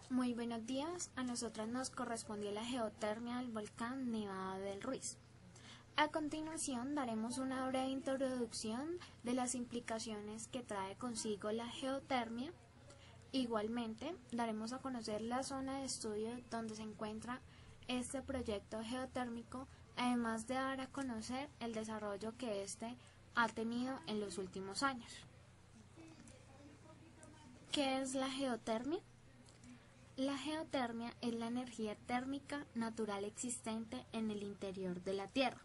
Muy buenos días, a nosotras nos correspondió la geotermia del volcán Nevado del Ruiz. A continuación daremos una breve introducción de las implicaciones que trae consigo la geotermia. Igualmente daremos a conocer la zona de estudio donde se encuentra este proyecto geotérmico, además de dar a conocer el desarrollo que éste ha tenido en los últimos años. ¿Qué es la geotermia? La geotermia es la energía térmica natural existente en el interior de la Tierra.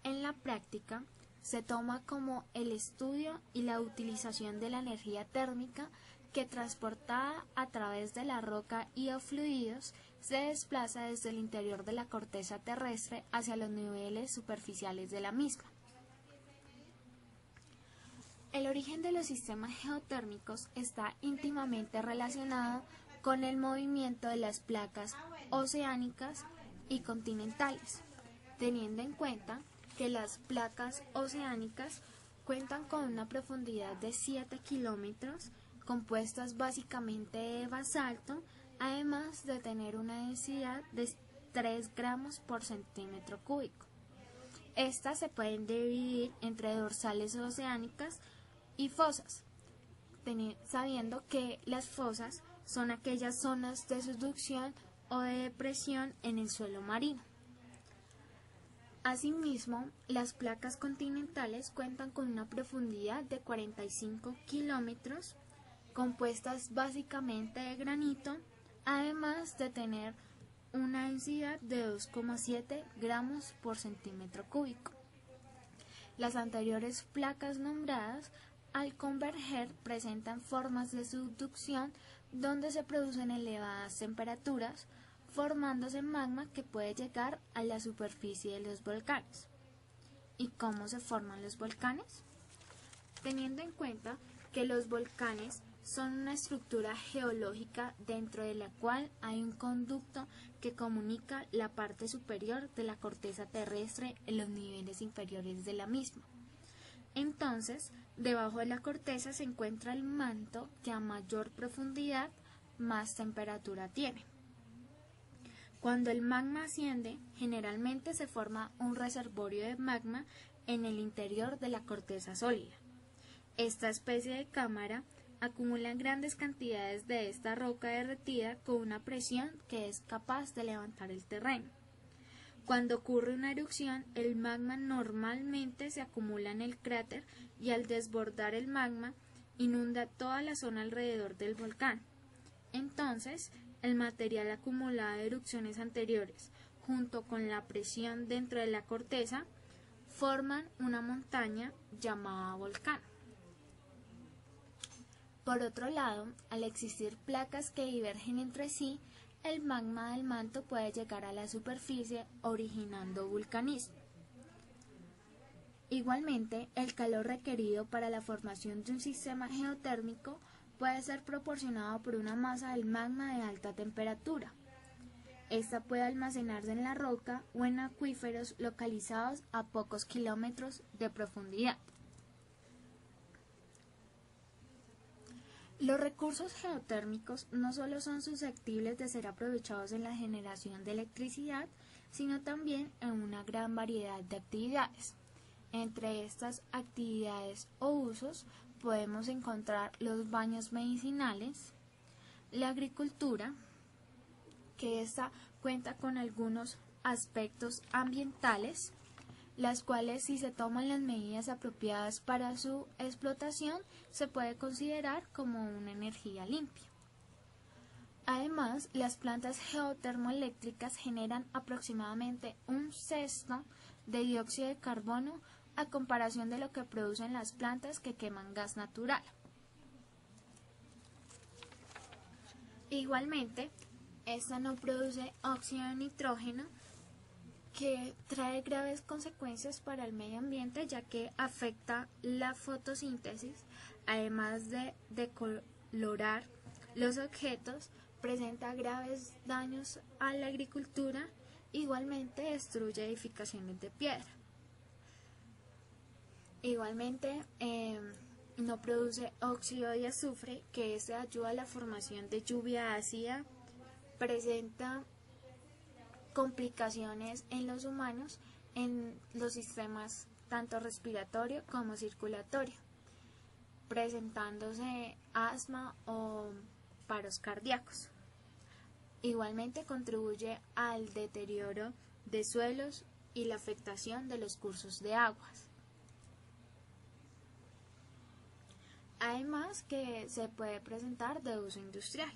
En la práctica, se toma como el estudio y la utilización de la energía térmica que, transportada a través de la roca y o fluidos, se desplaza desde el interior de la corteza terrestre hacia los niveles superficiales de la misma. El origen de los sistemas geotérmicos está íntimamente relacionado con el movimiento de las placas oceánicas y continentales, teniendo en cuenta que las placas oceánicas cuentan con una profundidad de 7 kilómetros, compuestas básicamente de basalto, además de tener una densidad de 3 gramos por centímetro cúbico. Estas se pueden dividir entre dorsales oceánicas y fosas, sabiendo que las fosas son aquellas zonas de subducción o de depresión en el suelo marino. Asimismo, las placas continentales cuentan con una profundidad de 45 kilómetros, compuestas básicamente de granito, además de tener una densidad de 2,7 gramos por centímetro cúbico. Las anteriores placas nombradas, al converger, presentan formas de subducción donde se producen elevadas temperaturas, formándose magma que puede llegar a la superficie de los volcanes. ¿Y cómo se forman los volcanes? Teniendo en cuenta que los volcanes son una estructura geológica dentro de la cual hay un conducto que comunica la parte superior de la corteza terrestre en los niveles inferiores de la misma. Entonces, debajo de la corteza se encuentra el manto que a mayor profundidad más temperatura tiene. Cuando el magma asciende, generalmente se forma un reservorio de magma en el interior de la corteza sólida. Esta especie de cámara acumula grandes cantidades de esta roca derretida con una presión que es capaz de levantar el terreno. Cuando ocurre una erupción, el magma normalmente se acumula en el cráter y al desbordar el magma inunda toda la zona alrededor del volcán. Entonces, el material acumulado de erupciones anteriores, junto con la presión dentro de la corteza, forman una montaña llamada volcán. Por otro lado, al existir placas que divergen entre sí, el magma del manto puede llegar a la superficie originando vulcanismo. Igualmente, el calor requerido para la formación de un sistema geotérmico puede ser proporcionado por una masa del magma de alta temperatura. Esta puede almacenarse en la roca o en acuíferos localizados a pocos kilómetros de profundidad. Los recursos geotérmicos no solo son susceptibles de ser aprovechados en la generación de electricidad, sino también en una gran variedad de actividades. Entre estas actividades o usos podemos encontrar los baños medicinales, la agricultura, que ésta cuenta con algunos aspectos ambientales, las cuales, si se toman las medidas apropiadas para su explotación, se puede considerar como una energía limpia. Además, las plantas geotermoeléctricas generan aproximadamente un sexto de dióxido de carbono a comparación de lo que producen las plantas que queman gas natural. Igualmente, esta no produce óxido de nitrógeno, que trae graves consecuencias para el medio ambiente, ya que afecta la fotosíntesis, además de decolorar los objetos, presenta graves daños a la agricultura, igualmente destruye edificaciones de piedra. Igualmente, no produce óxido de azufre, que este ayuda a la formación de lluvia ácida, presenta complicaciones en los humanos en los sistemas tanto respiratorio como circulatorio, presentándose asma o paros cardíacos. Igualmente contribuye al deterioro de suelos y la afectación de los cursos de aguas. Además que se puede presentar de uso industrial.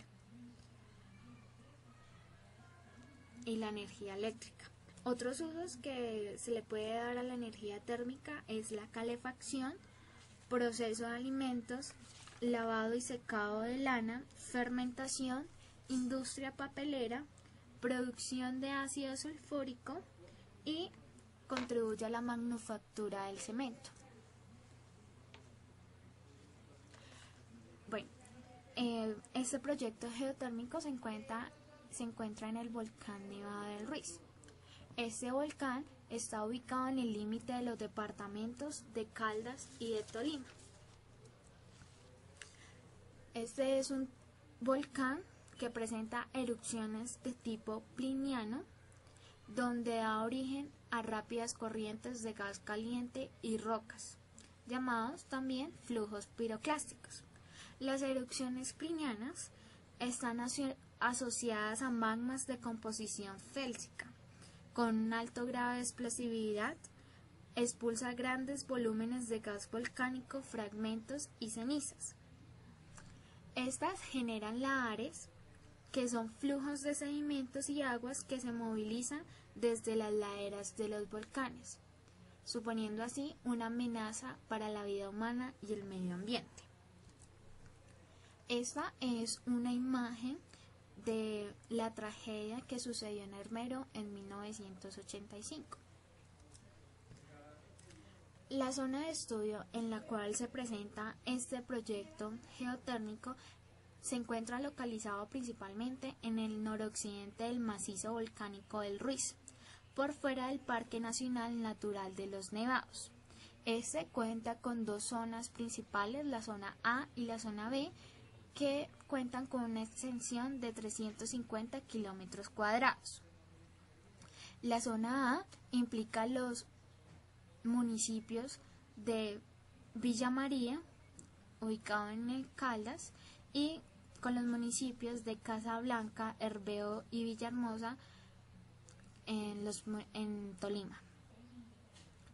Y la energía eléctrica. Otros usos que se le puede dar a la energía térmica es la calefacción, proceso de alimentos, lavado y secado de lana, fermentación, industria papelera, producción de ácido sulfúrico y contribuye a la manufactura del cemento. Bueno, este proyecto geotérmico se encuentra en el volcán Nevado del Ruiz. Este volcán está ubicado en el límite de los departamentos de Caldas y de Tolima. Este es un volcán que presenta erupciones de tipo pliniano, donde da origen a rápidas corrientes de gas caliente y rocas, llamados también flujos piroclásticos. Las erupciones plinianas están asociadas a magmas de composición félsica, con un alto grado de explosividad, expulsa grandes volúmenes de gas volcánico, fragmentos y cenizas. Estas generan lahares, que son flujos de sedimentos y aguas que se movilizan desde las laderas de los volcanes, suponiendo así una amenaza para la vida humana y el medio ambiente. Esta es una imagen de la tragedia que sucedió en Armero en 1985. La zona de estudio en la cual se presenta este proyecto geotérmico se encuentra localizado principalmente en el noroccidente del macizo volcánico del Ruiz, por fuera del Parque Nacional Natural de los Nevados. Este cuenta con dos zonas principales, la zona A y la zona B, que cuentan con una extensión de 350 kilómetros cuadrados. La zona A implica los municipios de Villa María, ubicado en el Caldas, y con los municipios de Casablanca, Herveo y Villahermosa en Tolima.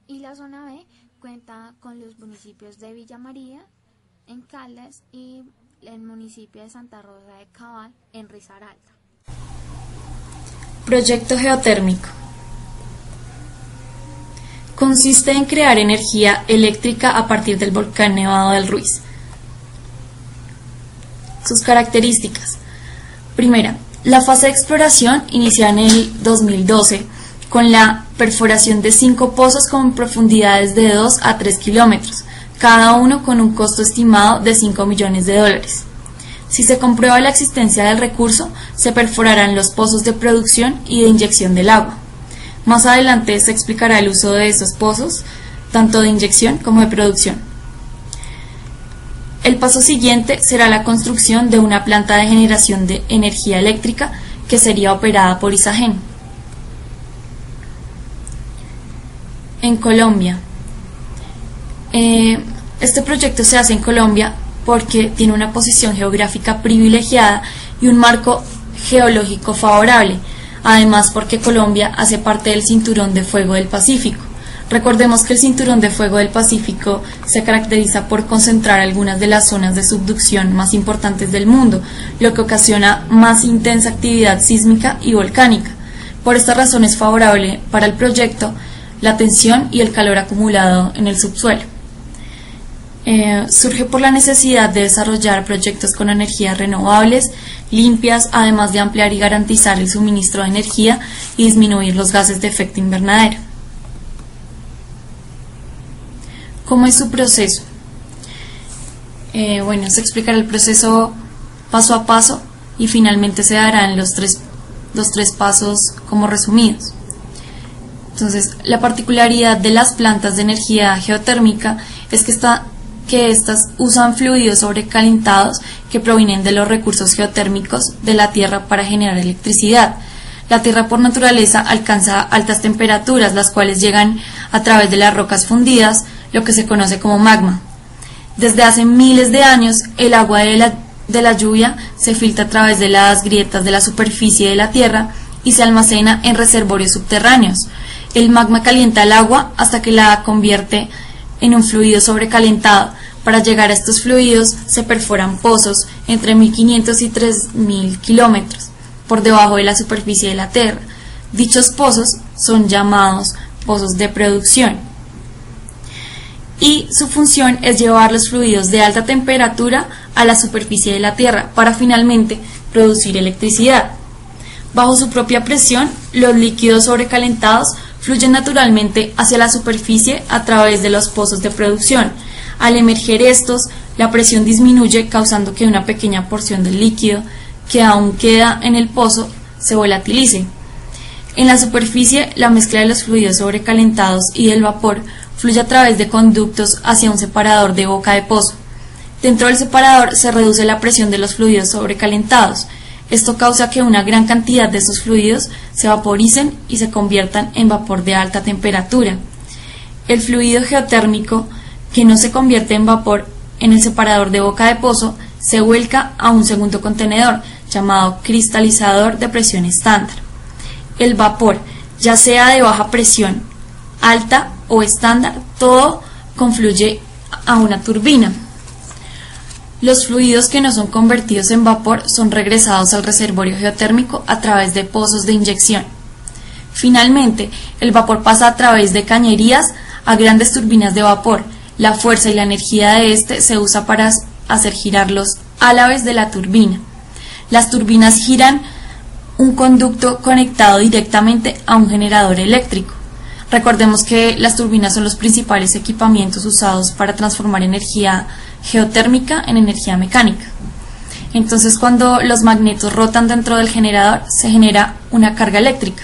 Y la zona B cuenta con los municipios de Villa María en Caldas y el municipio de Santa Rosa de Cabal en Risaralda. Proyecto geotérmico. Consiste en crear energía eléctrica a partir del volcán Nevado del Ruiz. Sus características. Primera, la fase de exploración inicia en el 2012 con la perforación de 5 pozos con profundidades de 2 a 3 kilómetros, cada uno con un costo estimado de $5 millones. Si se comprueba la existencia del recurso, se perforarán los pozos de producción y de inyección del agua. Más adelante se explicará el uso de estos pozos, tanto de inyección como de producción. El paso siguiente será la construcción de una planta de generación de energía eléctrica que sería operada por Isagen. En Colombia. Este proyecto se hace en Colombia porque tiene una posición geográfica privilegiada y un marco geológico favorable, además porque Colombia hace parte del Cinturón de Fuego del Pacífico. Recordemos que el Cinturón de Fuego del Pacífico se caracteriza por concentrar algunas de las zonas de subducción más importantes del mundo, lo que ocasiona más intensa actividad sísmica y volcánica. Por esta razón es favorable para el proyecto la tensión y el calor acumulado en el subsuelo. Surge por la necesidad de desarrollar proyectos con energías renovables, limpias, además de ampliar y garantizar el suministro de energía y disminuir los gases de efecto invernadero. ¿Cómo es su proceso? Se explicará el proceso paso a paso y finalmente se darán los tres pasos como resumidos. Entonces, la particularidad de las plantas de energía geotérmica es que que éstas usan fluidos sobrecalentados que provienen de los recursos geotérmicos de la Tierra para generar electricidad. La Tierra por naturaleza alcanza altas temperaturas, las cuales llegan a través de las rocas fundidas, lo que se conoce como magma. Desde hace miles de años, el agua de la lluvia se filtra a través de las grietas de la superficie de la Tierra y se almacena en reservorios subterráneos. El magma calienta el agua hasta que la convierte en un fluido sobrecalentado. Para llegar a estos fluidos se perforan pozos entre 1500 y 3000 kilómetros por debajo de la superficie de la Tierra. Dichos pozos son llamados pozos de producción y su función es llevar los fluidos de alta temperatura a la superficie de la Tierra para finalmente producir electricidad. Bajo su propia presión, los líquidos sobrecalentados fluyen naturalmente hacia la superficie a través de los pozos de producción. Al emerger estos, la presión disminuye, causando que una pequeña porción del líquido que aún queda en el pozo se volatilice. En la superficie, la mezcla de los fluidos sobrecalentados y del vapor fluye a través de conductos hacia un separador de boca de pozo. Dentro del separador se reduce la presión de los fluidos sobrecalentados. Esto causa que una gran cantidad de estos fluidos se vaporicen y se conviertan en vapor de alta temperatura. El fluido geotérmico, que no se convierte en vapor en el separador de boca de pozo, se vuelca a un segundo contenedor llamado cristalizador de presión estándar. El vapor, ya sea de baja presión, alta o estándar, todo confluye a una turbina. Los fluidos que no son convertidos en vapor son regresados al reservorio geotérmico a través de pozos de inyección. Finalmente, el vapor pasa a través de cañerías a grandes turbinas de vapor. La fuerza y la energía de este se usa para hacer girar los álabes de la turbina. Las turbinas giran un conducto conectado directamente a un generador eléctrico. Recordemos que las turbinas son los principales equipamientos usados para transformar energía geotérmica en energía mecánica. Entonces, cuando los magnetos rotan dentro del generador, se genera una carga eléctrica.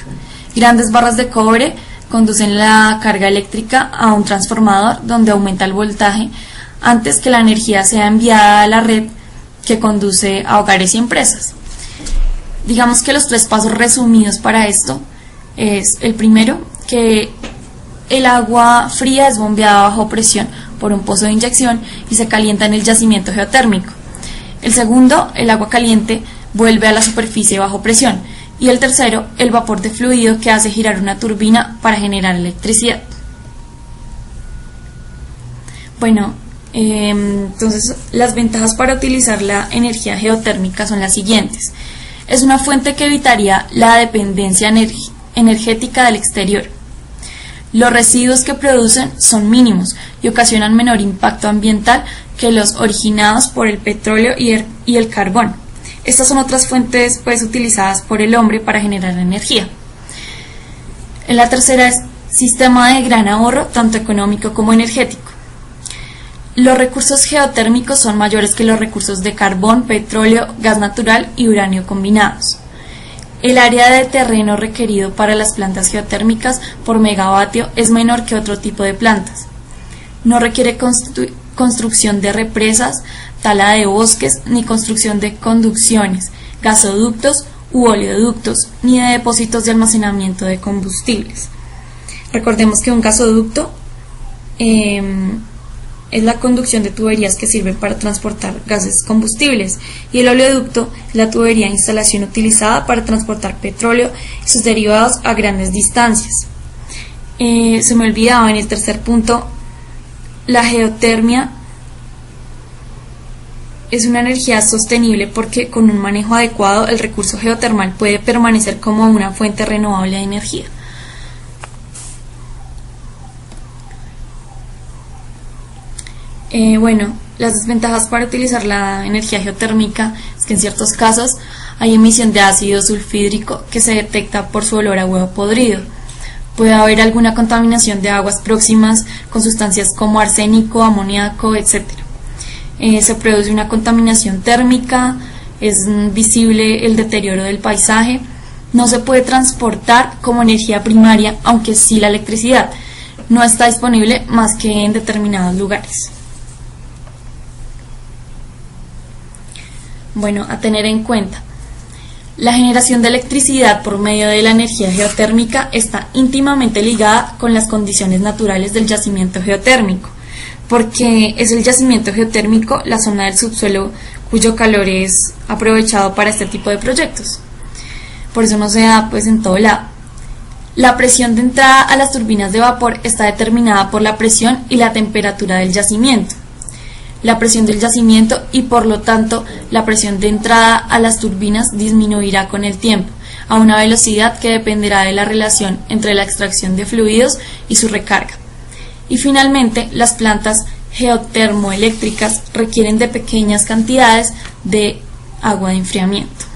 Grandes barras de cobre conducen la carga eléctrica a un transformador donde aumenta el voltaje antes que la energía sea enviada a la red que conduce a hogares y empresas. Digamos que los 3 pasos resumidos para esto es: el primero, que el agua fría es bombeada bajo presión por un pozo de inyección y se calienta en el yacimiento geotérmico. El segundo, el agua caliente vuelve a la superficie bajo presión. Y el tercero, el vapor de fluido que hace girar una turbina para generar electricidad. Bueno, entonces las ventajas para utilizar la energía geotérmica son las siguientes. Es una fuente que evitaría la dependencia energética del exterior. Los residuos que producen son mínimos y ocasionan menor impacto ambiental que los originados por el petróleo y el carbón. Estas son otras fuentes utilizadas por el hombre para generar energía. La tercera es sistema de gran ahorro, tanto económico como energético. Los recursos geotérmicos son mayores que los recursos de carbón, petróleo, gas natural y uranio combinados. El área de terreno requerido para las plantas geotérmicas por megavatio es menor que otro tipo de plantas. No requiere construcción de represas, tala de bosques, ni construcción de conducciones, gasoductos u oleoductos, ni de depósitos de almacenamiento de combustibles. Recordemos que un gasoducto es la conducción de tuberías que sirven para transportar gases combustibles, y el oleoducto es la tubería de instalación utilizada para transportar petróleo y sus derivados a grandes distancias. Se me olvidaba en el tercer punto, la geotermia es una energía sostenible porque con un manejo adecuado el recurso geotermal puede permanecer como una fuente renovable de energía. Bueno, las desventajas para utilizar la energía geotérmica es que en ciertos casos hay emisión de ácido sulfídrico que se detecta por su olor a huevo podrido. Puede haber alguna contaminación de aguas próximas con sustancias como arsénico, amoníaco, etc. Se produce una contaminación térmica, es visible el deterioro del paisaje, no se puede transportar como energía primaria, aunque sí la electricidad no está disponible más que en determinados lugares. Bueno, a tener en cuenta. La generación de electricidad por medio de la energía geotérmica está íntimamente ligada con las condiciones naturales del yacimiento geotérmico, porque es el yacimiento geotérmico la zona del subsuelo cuyo calor es aprovechado para este tipo de proyectos. Por eso no se da pues en todo lado. La presión de entrada a las turbinas de vapor está determinada por la presión y la temperatura del yacimiento. La presión del yacimiento y por lo tanto la presión de entrada a las turbinas disminuirá con el tiempo a una velocidad que dependerá de la relación entre la extracción de fluidos y su recarga. Y finalmente, las plantas geotermoeléctricas requieren de pequeñas cantidades de agua de enfriamiento.